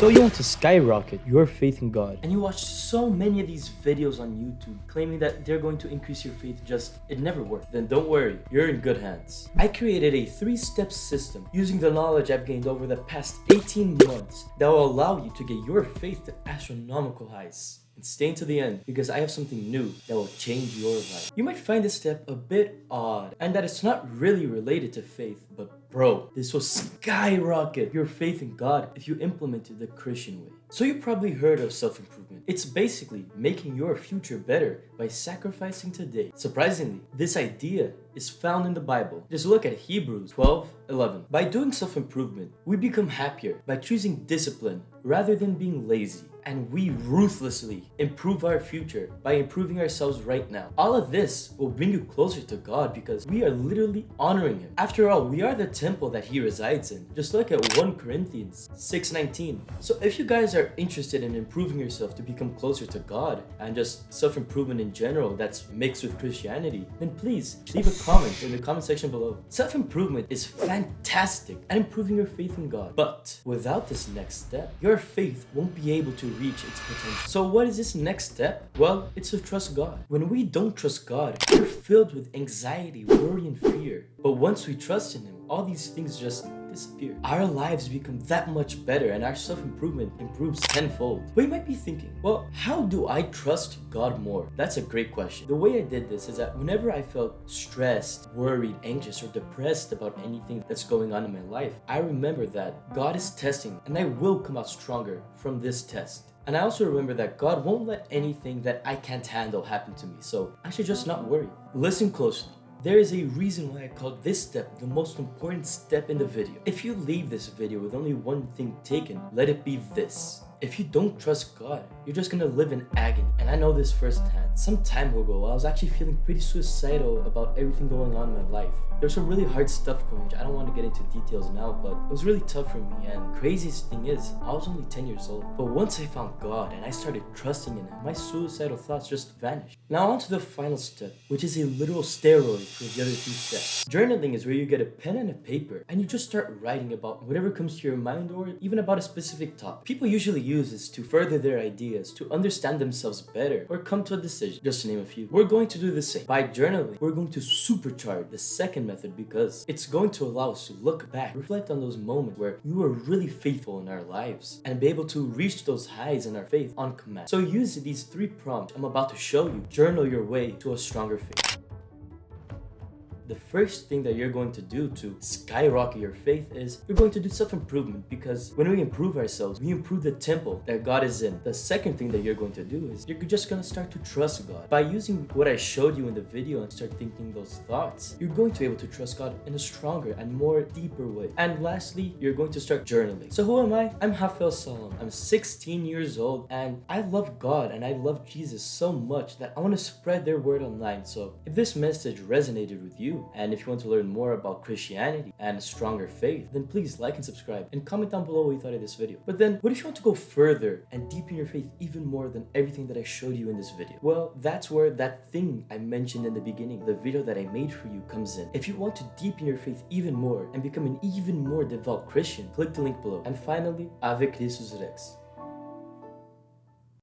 So you want to skyrocket your faith in God, and you watch so many of these videos on YouTube claiming that they're going to increase your faith, it never worked. Then don't worry, you're in good hands. I created a 3-step system using the knowledge I've gained over the past 18 months that will allow you to get your faith to astronomical heights. And stay to the end because I have something new that will change your life. You might find this step a bit odd and that it's not really related to faith, but bro, this will skyrocket your faith in God if you implement it the Christian way. So you probably heard of self-improvement. It's basically making your future better by sacrificing today. Surprisingly, this idea is found in the Bible. Just look at Hebrews 12:11. By doing self-improvement, we become happier by choosing discipline rather than being lazy. And we ruthlessly improve our future by improving ourselves right now. All of this will bring you closer to God because we are literally honoring Him. After all, we are the temple that He resides in. Just look at 1 Corinthians 6:19. So if you guys are interested in improving yourself to become closer to God and just self-improvement in general that's mixed with Christianity, then please leave a comment in the comment section below. Self-improvement is fantastic at improving your faith in God. But without this next step, your faith won't be able to reach its potential. So what is this next step? Well, it's to trust God. When we don't trust God, we're filled with anxiety, worry, and fear. But once we trust in Him, all these things just disappear. Our lives become that much better and our self-improvement improves tenfold. But you might be thinking, well, how do I trust God more? That's a great question. The way I did this is that whenever I felt stressed, worried, anxious, or depressed about anything that's going on in my life, I remember that God is testing and I will come out stronger from this test. And I also remember that God won't let anything that I can't handle happen to me, so I should just not worry. Listen closely. There is a reason why I called this step the most important step in the video. If you leave this video with only one thing taken, let it be this. If you don't trust God, you're just gonna live in agony. And I know this firsthand. Some time ago, I was actually feeling pretty suicidal about everything going on in my life. There's some really hard stuff going on. I don't want to get into details now, but it was really tough for me. And craziest thing is, I was only 10 years old. But once I found God and I started trusting in Him, my suicidal thoughts just vanished. Now on to the final step, which is a literal steroid to the other 2 steps. Journaling is where you get a pen and a paper and you just start writing about whatever comes to your mind or even about a specific topic. People usually use this to further their ideas, to understand themselves better, or come to a decision, just to name a few. We're going to do the same. By journaling, we're going to supercharge the second method because it's going to allow us to look back, reflect on those moments where we were really faithful in our lives, and be able to reach those highs in our faith on command. So use these 3 prompts I'm about to show you. Journal your way to a stronger faith. The first thing that you're going to do to skyrocket your faith is you're going to do self-improvement, because when we improve ourselves, we improve the temple that God is in. The second thing that you're going to do is you're just going to start to trust God. By using what I showed you in the video and start thinking those thoughts, you're going to be able to trust God in a stronger and more deeper way. And lastly, you're going to start journaling. So who am I? I'm Hafel Salam. I'm 16 years old and I love God and I love Jesus so much that I want to spread their word online. So if this message resonated with you, and if you want to learn more about Christianity and a stronger faith, then please like and subscribe and comment down below what you thought of this video. But then, what if you want to go further and deepen your faith even more than everything that I showed you in this video? Well, that's where that thing I mentioned in the beginning, the video that I made for you, comes in. If you want to deepen your faith even more and become an even more devout Christian, click the link below. And finally, Ave Christus Rex.